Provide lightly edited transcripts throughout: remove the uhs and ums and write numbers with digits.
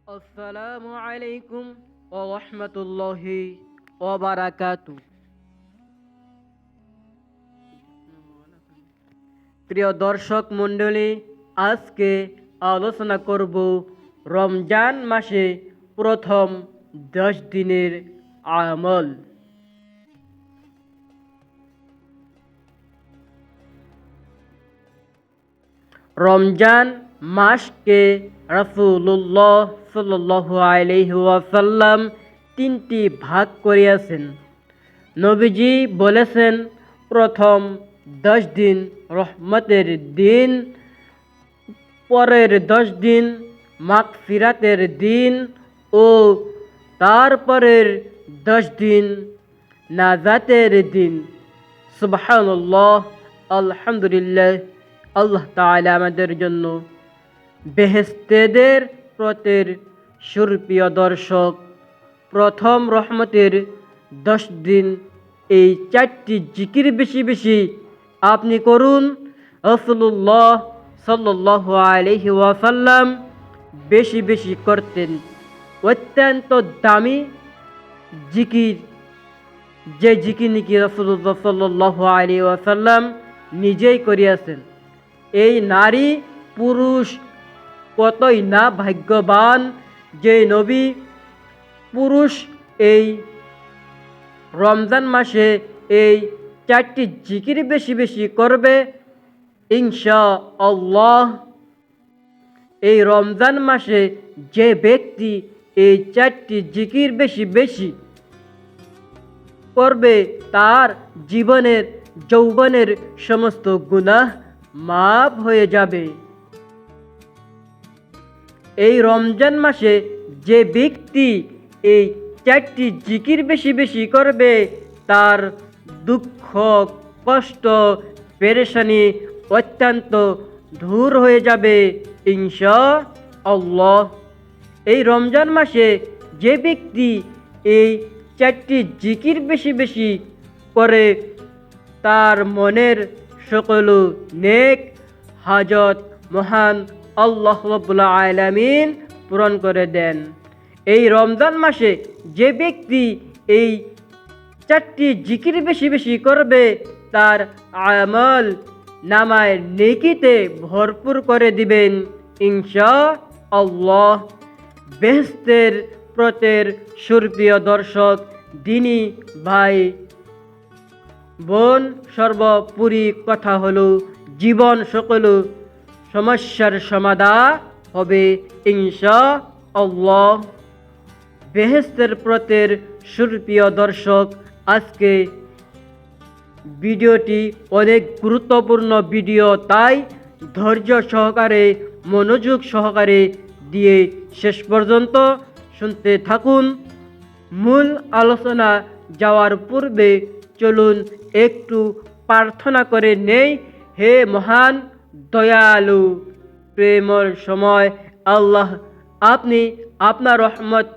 আসসালামু আলাইকুম ওয়া রাহমাতুল্লাহি ওয়া বারাকাতুহু। প্রিয় দর্শক মণ্ডলী, আজকে আলোচনা করব রমজান মাসে প্রথম 10 দিনের আমল। রমজান মাসকে রাসূলুল্লাহ সাল্লাল্লাহু আলাইহি ওয়াসাল্লাম তিনটি ভাগ করিয়াছেন। নবীজি বলেছেন, প্রথম 10 দিন রহমতের দিন, পরের 10 দিন মাগফিরাতের দিন ও তারপরের 10 দিন নাজাতের দিন। সুবহানাল্লাহ, আলহামদুলিল্লাহ। আল্লাহ তাআলা আমাদের জন্য বেহেশতের পথের সুপ্রিয় দর্শক, প্রথম রহমতের 10 দিন এই 4টি জিকির বেশি বেশি আপনি করুন। রাসূলুল্লাহ সাল্লাল্লাহু আলাইহি ওয়াসাল্লাম বেশি বেশি করতেন। অত্যন্ত দামি জিকির, যে জিকির নাকি রাসূলুল্লাহ সাল্লাল্লাহু আলাইহি ওয়াসাল্লাম নিজেই করিয়াছেন। এই নারী পুরুষ কতই না ভাগ্যবান যে নবী পুরুষ এই রমজান মাসে এই 4টি জিকির বেশি বেশি করবে। ইনশাআল্লাহ এই রমজান মাসে যে ব্যক্তি এই 4টি জিকির বেশি বেশি করবে, তার জীবনের যৌবনের সমস্ত গুনাহ মাফ হয়ে যাবে। এই রমজান মাসে যে ব্যক্তি এই 4টি জিকির বেশি বেশি করবে, তার দুঃখ, কষ্ট, পেরেশানি অত্যন্ত দূর হয়ে যাবে ইনশাআল্লাহ। এই রমজান মাসে যে ব্যক্তি এই 4টি জিকির বেশি বেশি করে, তার মনের সকল নেক হাজত মহান আল্লাহ রাব্বুল আলামিন পূরণ করে দেন। এই রমজান মাসে যে ব্যক্তি এই 4টি জিকির বেশি বেশি করবে, তার আমল নামায় নেকিতে ভরপুর করে দিবেন ইনশাআল্লাহ। বেহেশতের পথের সুপ্রিয় দর্শক, দিনী ভাই বোন, সর্বোপরি কথা হলো জীবন সকল সমস্যার সমাধান হবে ইনশাআল্লাহ। বেহেশতের পথের সুপ্রিয় দর্শক, আজকে ভিডিওটি অনেক গুরুত্বপূর্ণ ভিডিও, তাই ধৈর্য সহকারে মনোযোগ সহকারে দিয়ে শেষ পর্যন্ত শুনতে থাকুন। মূল আলোচনা যাওয়ার পূর্বে চলুন একটু প্রার্থনা করে নেই। হে মহান দয়ালু প্রেমর সময় আল্লাহ, আপনি আপনার রহমত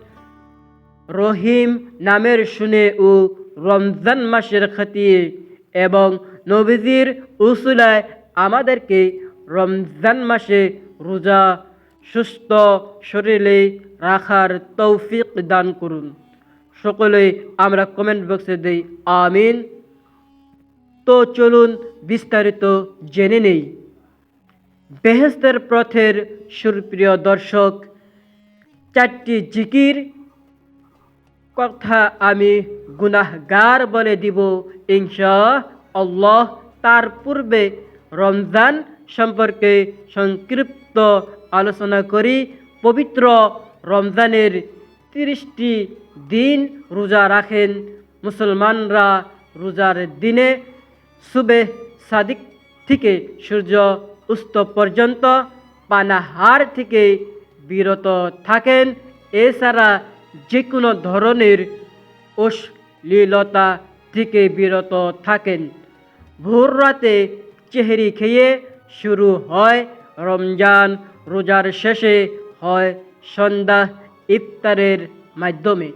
রহিম নামের শুনে ও রমজান মাসের খাতিরে এবং নবীজির উসুলায় আমাদেরকে রমজান মাসে রোজা সুস্থ শরীরে রাখার তৌফিক দান করুন। সকলেই আমরা কমেন্ট বক্সে দেই আমিন। তো চলুন বিস্তারিত জেনে নেই। বেহেশতের পথের সুপ্রিয় দর্শক, 4টি জিকির কথা আমি গুনাহগার বলে দিব ইনশাআল্লাহ। তার পূর্বে রমজান সম্পর্কে সংক্ষিপ্ত আলোচনা করি। পবিত্র রমজানের 30টি দিন রোজা রাখেন মুসলমানরা। রোজার দিনে সুবে সাদিক থেকে সূর্য অস্ত পর্যন্ত পানাহার থেকে বিরত থাকেন। এছাড়া যে কোনো ধরনের অশ্লীলতা থেকে বিরত থাকেন। ভোর রাতে চেহারি খেয়ে শুরু হয় রমজান, রোজার শেষে হয় সন্ধ্যা ইফতারের মাধ্যমে।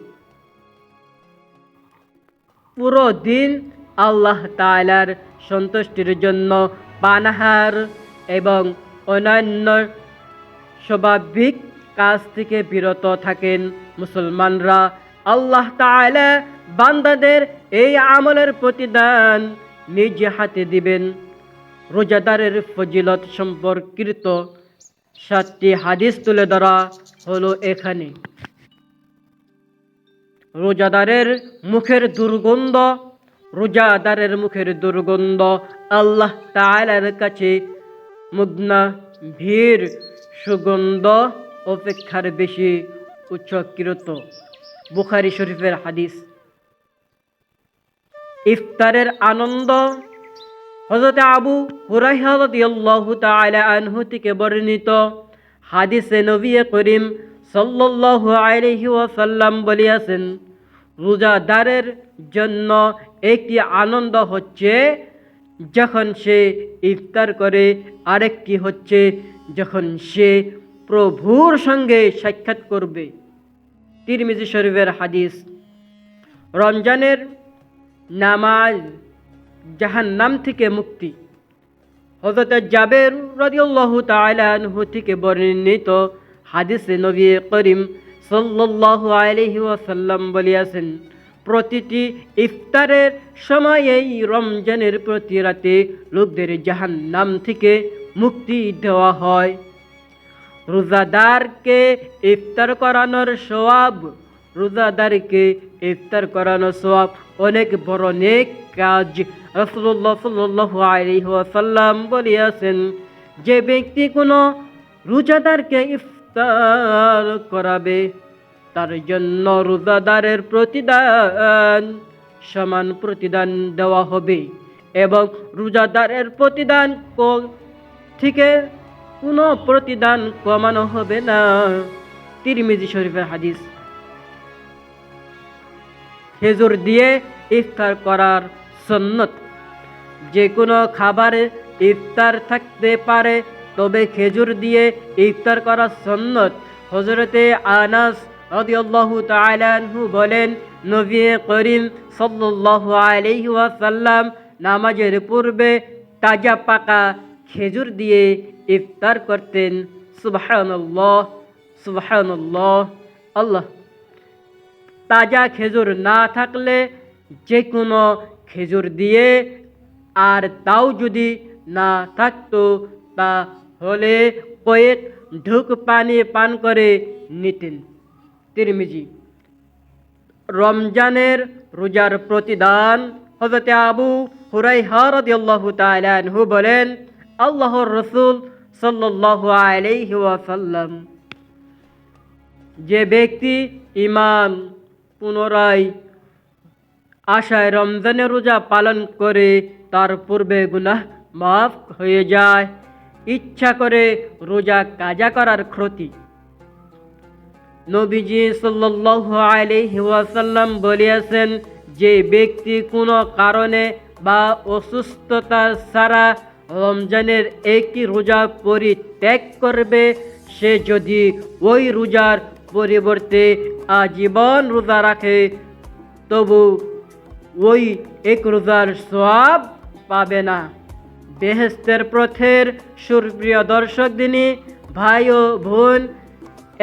পুরো দিন আল্লাহ তাআলার সন্তুষ্টির জন্য পানাহার এবং অন্যান্য স্বাভাবিক কাজ থেকে বিরত থাকেন মুসলমানরা, আল্লাহ তাআলা বান্দাদের এই আমলের প্রতিদান নিজ হাতে দিবেন। রোজাদারের ফজিলত সম্পর্কিত 7টি হাদিস তুলে ধরা হলো এখানে। রোজাদারের মুখের দুর্গন্ধ আল্লাহ তাআলার কাছে মুগনা ভিড় সুগন্ধ অপেক্ষার বেশি উচ্চকৃত। বুখারী শরীফের হাদিস। ইফতারের আনন্দ। হযরত আবু হুরায়রা রাদিয়াল্লাহু তাআলা আনহু থেকে বর্ণিত হাদিসে নবী করিম সাল্লাল্লাহু আলাইহি ওয়াসাল্লাম বলেছেন, রোজাদারের জন্য একটি আনন্দ হচ্ছে যখন সে ইফতার করে, আরেকটি হচ্ছে যখন সে প্রভুর সঙ্গে সাক্ষাৎ করবে। তিরমিজি শরীফের হাদিস। রমজানের নামাজ জাহান্নাম থেকে মুক্তি। হযরত জাবের রাদিয়াল্লাহু তাআলা আনহু থেকে বর্ণিত হাদিসে নবী করিম সাল্লাল্লাহু আলাইহি ওয়াসাল্লাম বলেছেন, প্রতিটি ইফতারের সময়েই রমজানের প্রতি রাতে লোকদের জাহান্নাম থেকে মুক্তি দেওয়া হয়। রোজাদারকে ইফতার করানোর সওয়াব অনেক বড় নেক কাজ। রাসূলুল্লাহ সাল্লাল্লাহু আলাইহি ওয়াসাল্লাম বলেছেন, যে ব্যক্তি কোনো রোজাদারকে ইফতার করাবে তার জন্য রোজাদারের সমান প্রতিদান দেওয়া হবে এবং রোজাদারের প্রতিদান থেকে কোনো প্রতিদান কমানো হবে না। তিরমিজি শরীফের হাদিস। খেজুর দিয়ে ইফতার করার সুন্নত। যে কোনো খাবারে ইফতার থাকতে পারে, তবে খেজুর দিয়ে ইফতার করা সুন্নত। হযরতে আনাস রাদিয়াল্লাহু তাআলা আনহু বলেন, নবী করিম সাল্লাল্লাহু আলাইহি ওয়াসাল্লাম নামাজের পূর্বে তাজা পাকা খেজুর দিয়ে ইফতার করতেন। সুবহানাল্লাহ, সুবহানাল্লাহ। আল্লাহ। তাজা খেজুর না থাকলে যে কোনো খেজুর দিয়ে, আর তাও যদি না থাকতো তাহলে কয়েক ঢুক পানি পান করে নিতেন। তিরমিজি। রমজানের রোজার প্রতিদান। হযরত আবু হুরায়রা রাদিয়াল্লাহু তাআলা আনহু বলেন, আল্লাহর রাসূল সাল্লাল্লাহু আলাইহি ওয়াসাল্লাম, যে ব্যক্তি ঈমান পুনরায় আশায় রমজানের রোজা পালন করে তার পূর্বে গুনাহ মাফ হয়ে যায়। ইচ্ছা করে রোজা কাজা করার ক্ষতি। নবীজি সাল্লাল্লাহু আলাইহি ওয়াসাল্লাম বলেছেন, যে ব্যক্তি কোনো কারণে বা অসুস্থতা ছাড়া রমজানের একটি রোজা পরিত্যাগ করবে, সে যদি ওই রোজার পরিবর্তে আজীবন রোজা রাখে তবু ওই এক রোজার সওয়াব পাবে না। বেহেশতের পথের সুপ্রিয় দর্শক দিনী ভাই ও বোন,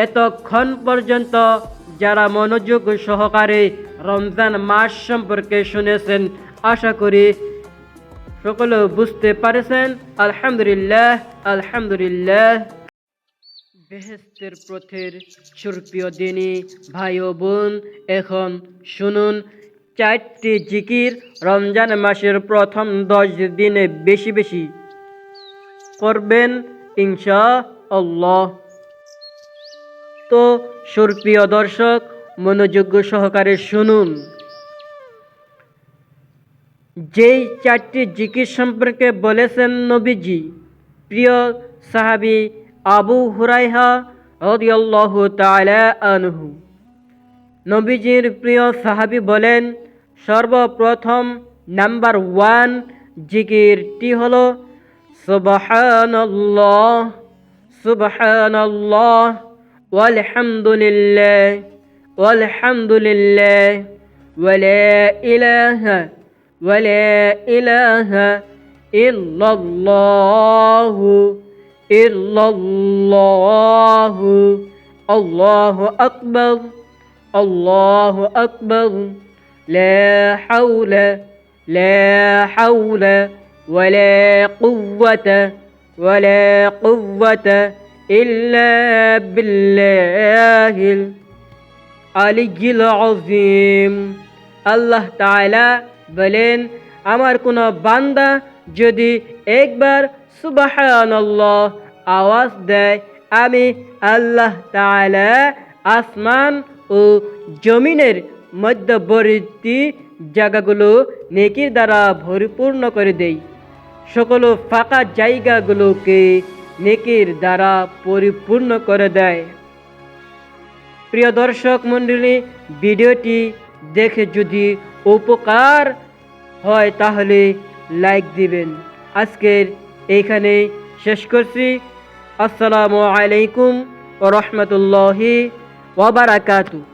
এতক্ষণ পর্যন্ত যারা মনোযোগ সহকারে রমজান মাস সম্পর্কে শুনেছেন, আশা করি সকলে বুঝতে পারছেন। আলহামদুলিল্লাহ, আলহামদুলিল্লাহ। বেহেশতের পথের সুপ্রিয় দিনী ভাই ও বোন, এখন শুনুন 4টি জিকির রমজান মাসের প্রথম 10 দিনে বেশি বেশি করবেন ইনশাআল্লাহ। তো সুপ্রিয় দর্শক, মনোযোগ সহকারে শুনুন। যেই 4টি জিকির সম্পর্কে বলেছেন নবীজি, প্রিয় সাহাবী আবু হুরায়রা রাদিয়াল্লাহু তাআলা আনহু। নবীজির প্রিয় সাহাবী বলেন, সর্বপ্রথম নাম্বার 1 জিকিরটি হলো সুবহানাল্লাহ, সুবহানাল্লাহ, ওয়ালহামদুলিল্লাহ, ওয়ালহামদুলিল্লাহ, ওয়ালা ইলাহা ইল্লাল্লাহু, ইল্লাল্লাহু, আল্লাহু আকবার, আল্লাহু আকবার, লা হাওলা লা হাওলা ওয়ালা কুওয়াতা ওয়ালা কুওয়াতা ইল্লা বিল্লাহিল আলিয়্যিল আযীম। আল্লাহ তাআলা বলেন, আমার কোনো বান্দা যদি একবার সুবহানাল্লাহ আওয়াজ দেয়, আমি আল্লাহ তাআলা আসমান ও জমিনের মধ্যবর্তী জায়গাগুলো নেকির দ্বারা পরিপূর্ণ করে দেই। সকল ফাঁকা জায়গাগুলোকে নেকির দ্বারা পরিপূর্ণ করে দেয়। প্রিয় দর্শক মণ্ডলী, ভিডিওটি দেখে যদি উপকার হয় তাহলে লাইক দিবেন। আজকের এইখানে শেষ করছি। আসসালামু আলাইকুম ওয়া রাহমাতুল্লাহি ওয়া বারাকাতুহু।